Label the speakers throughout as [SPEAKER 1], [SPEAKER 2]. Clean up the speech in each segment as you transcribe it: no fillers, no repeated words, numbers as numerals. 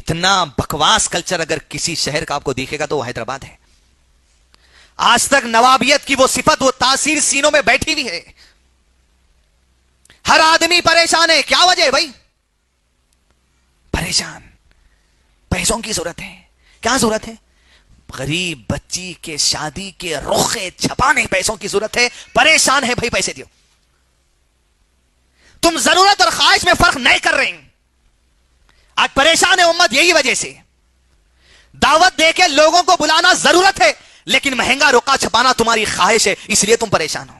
[SPEAKER 1] اتنا بکواس کلچر اگر کسی شہر کا آپ کو دیکھے گا تو وہ حیدرآباد ہے. آج تک نوابیت کی وہ صفت وہ تاثیر سینوں میں بیٹھی ہوئی ہے. ہر آدمی پریشان ہے. کیا وجہ ہے بھائی؟ پریشان. پیسوں کی ضرورت ہے. کیا ضرورت ہے؟ غریب بچی کے شادی کے رخے چھپانے پیسوں کی ضرورت ہے. پریشان ہے بھائی پیسے دیو. تم ضرورت اور خواہش میں فرق نہیں کر رہے ہیں. آج پریشان ہے امت یہی وجہ سے. دعوت دے کے لوگوں کو بلانا ضرورت ہے لیکن مہنگا رقعہ چھپانا تمہاری خواہش ہے, اس لیے تم پریشان ہو.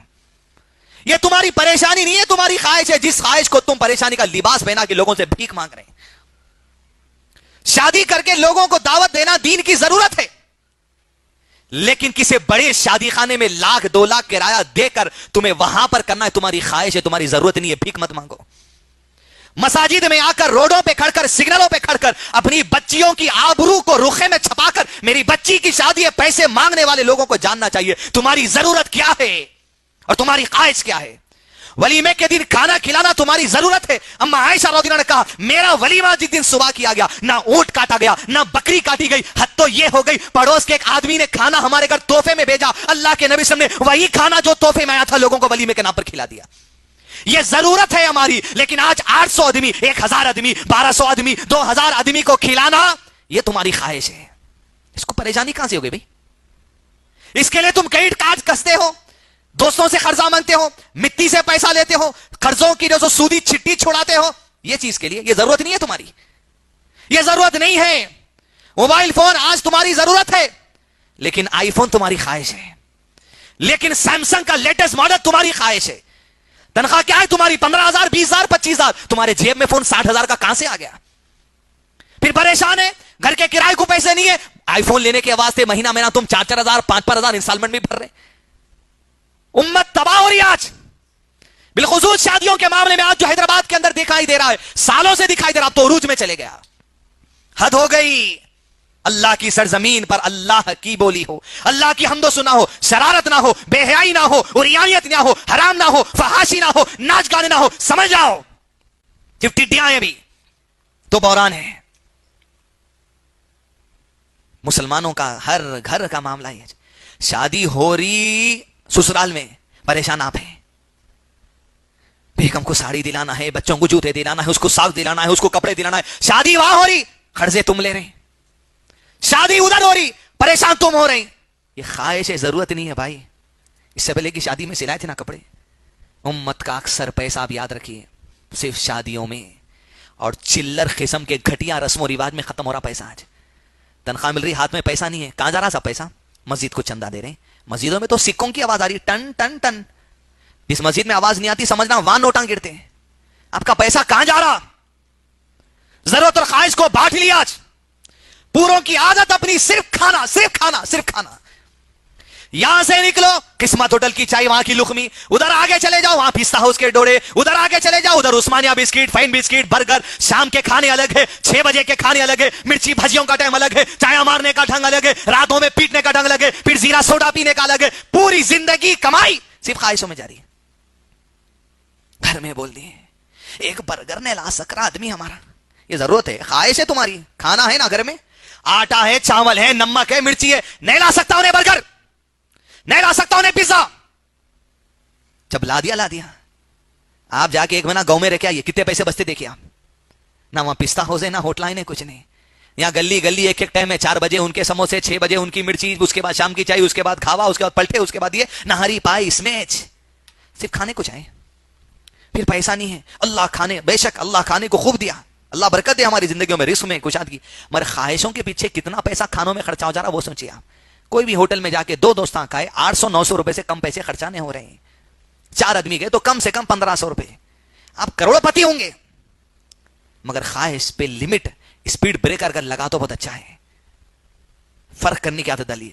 [SPEAKER 1] یہ تمہاری پریشانی نہیں ہے, تمہاری خواہش ہے. جس خواہش کو تم پریشانی کا لباس پہنا کے لوگوں سے بھیک مانگ رہے ہیں. شادی کر کے لوگوں کو دعوت دینا دین کی ضرورت ہے لیکن کسی بڑے شادی خانے میں 1,00,000 2,00,000 کرایہ دے کر تمہیں وہاں پر کرنا ہے تمہاری خواہش ہے, تمہاری ضرورت نہیں ہے. بھیک مت مانگو. مساجد میں آ کر روڈوں پہ کھڑ کر سگنلوں پہ کھڑ کر اپنی بچیوں کی آبرو کو رخے میں چھپا کر میری بچی کی شادی ہے پیسے مانگنے والے لوگوں کو جاننا چاہیے تمہاری ضرورت کیا ہے اور تمہاری خواہش کیا ہے. ولیمے کے دن کھانا کھلانا تمہاری ضرورت ہے. اما عائشہ رضی اللہ عنہا نے کہا میرا ولیمہ جس دن صبح کیا گیا نہ اونٹ کاٹا گیا نہ بکری کاٹی گئی, حد تو یہ ہو گئی پڑوس کے ایک آدمی نے کھانا ہمارے گھر تحفے میں بھیجا, اللہ کے نبی صلی اللہ علیہ وسلم نے وہی کھانا جو تحفے میں آیا تھا لوگوں کو ولیمے کے نام پر کھلا دیا. یہ ضرورت ہے ہماری. لیکن آج 800 آدمی 1,000 آدمی 1,200 آدمی 2,000 آدمی کو کھلانا یہ تمہاری خواہش ہے. اس کو پریشانی کہاں سے ہوگی بھائی؟ اس کے لیے تم کریڈٹ کارڈ کستے ہو, دوستوں سے قرضہ مانگتے ہو, مٹی سے پیسہ لیتے ہو, قرضوں کی جو سودی چھٹی چھوڑاتے ہو. یہ چیز کے لیے یہ ضرورت نہیں ہے تمہاری. یہ ضرورت نہیں ہے. موبائل فون آج تمہاری ضرورت ہے لیکن آئی فون تمہاری خواہش ہے. لیکن سیمسنگ کا لیٹسٹ ماڈل تمہاری خواہش ہے. تنخواہ کیا ہے تمہاری 15,000 20,000 25,000, تمہارے جیب میں فون 60,000 کا کہاں سے آ گیا؟ پھر پریشان ہے, گھر کے کرائے کو پیسے نہیں ہے. آئی فون لینے کے واسطے مہینہ مہینہ تم 4,000 5,000 انسٹالمنٹ میں بھر رہے. امت تباہ ہو رہی ہے آج. بالخصوص شادیوں کے معاملے میں آج جو حیدرآباد کے اندر دکھائی دے رہا ہے, سالوں سے دکھائی دے رہا, اب تو عروج میں چلے گیا. حد ہو گئی. اللہ کی سرزمین پر اللہ کی بولی ہو, اللہ کی حمد و سنا ہو, شرارت نہ ہو, بے حیائی نہ ہو, عریانیت نہ ہو, حرام نہ ہو, فحاشی نہ ہو, ناچ گانے نہ ہو. سمجھ جاؤ صرف ٹڈیاں ہیں ابھی تو بحران ہے. مسلمانوں کا ہر گھر کا معاملہ ہے. شادی ہو رہی سسرال میں, پریشان آپ ہیں. بیگم کو ساڑی دلانا ہے, بچوں کو جوتے دلانا ہے, اس کو ساگ دلانا ہے, اس کو کپڑے دلانا ہے. شادی وہاں ہو رہی, قرضے تم لے رہے ہیں. شادی ادھر ہو رہی, پریشان تم ہو رہے ہیں. یہ خواہش ہے, ضرورت نہیں ہے بھائی. اس سے پہلے کی شادی میں سلائے تھے نا کپڑے. امت کا اکثر پیسہ آپ یاد رکھیے صرف شادیوں میں اور چلر قسم کے گھٹیا رسم و رواج میں ختم ہو رہا پیسہ. آج تنخواہ مل رہی, ہاتھ میں پیسہ نہیں ہے, کہاں جا رہا سب پیسہ؟ مسجد کو چندہ دے رہے ہیں. مسجدوں میں تو سکوں کی آواز آ رہی, ٹن ٹن ٹن. جس مسجد میں آواز نہیں آتی سمجھنا وہاں نوٹاں گرتے ہیں. آپ کا پیسہ کہاں جا رہا؟ ضرورت اور خواہش کو بانٹ لیا. آج پوروں کی عادت اپنی صرف کھانا صرف کھانا صرف کھانا. یہاں سے نکلو قسمت ہوٹل کی چائے, وہاں کی لقمی, ادھر آگے چلے جاؤ وہاں پستہ ہاؤس کے ڈوڑے, ادھر آگے چلے جاؤ ادھر عثمانیہ بسکٹ, فائن بسکٹ, برگر. شام کے کھانے الگ ہے, 6 بجے کے کھانے الگ ہے, مرچی بھجیوں کا ٹائم الگ ہے, چائے مارنے کا ڈھنگ الگ ہے, راتوں میں پیٹنے کا ڈھنگ الگ ہے, پھر زیرا سوڈا پینے کا الگ ہے. پوری زندگی کمائی صرف خواہشوں میں جاری ہے. گھر میں بول دیے ایک برگر نے لا سکرا آدمی ہمارا. یہ ضرورت ہے, خواہش ہے تمہاری. کھانا ہے نا گھر میں, آٹا ہے, چاول ہے, نمک ہے, مرچی ہے, نہیں لا سکتا انہیں برگر, نہیں لا سکتا انہیں پیزا. جب لا دیا آپ جا کے ایک مہینہ گاؤں میں رہ کے آئیے, کتنے پیسے بچتے دیکھیے آپ. نہ وہاں پستہ ہاؤس ہے, نہ ہوٹل ہے, کچھ نہیں. یہاں گلی گلی ایک ٹائم ہے, 4 بجے ان کے سموسے, 6 بجے ان کی مرچی, اس کے بعد شام کی چائے, اس کے بعد کھاوا, اس کے بعد پلٹے, اس کے بعد یہ نہاری پائی اسمیچ. صرف کھانے کو چاہیے, پھر پیسہ نہیں ہے. اللہ کھانے, بے شک اللہ کھانے کو خوب دیا, اللہ برکت دے ہماری زندگیوں میں, رزق میں کشاد کی, مگر خواہشوں کے پیچھے کتنا پیسہ کھانوں میں خرچہ ہو جا رہا وہ سوچیے آپ. کوئی بھی ہوٹل میں جا کے 2 دوست کھائے, 800-900 روپے سے کم پیسے خرچہ نہیں ہو رہے ہیں. 4 آدمی گئے تو کم سے کم 1,500 روپے. آپ کروڑ پتی ہوں گے مگر خواہش پہ لمٹ, اسپیڈ بریکر اگر لگا تو بہت اچھا ہے. فرق کرنے کی عادت ڈالیے.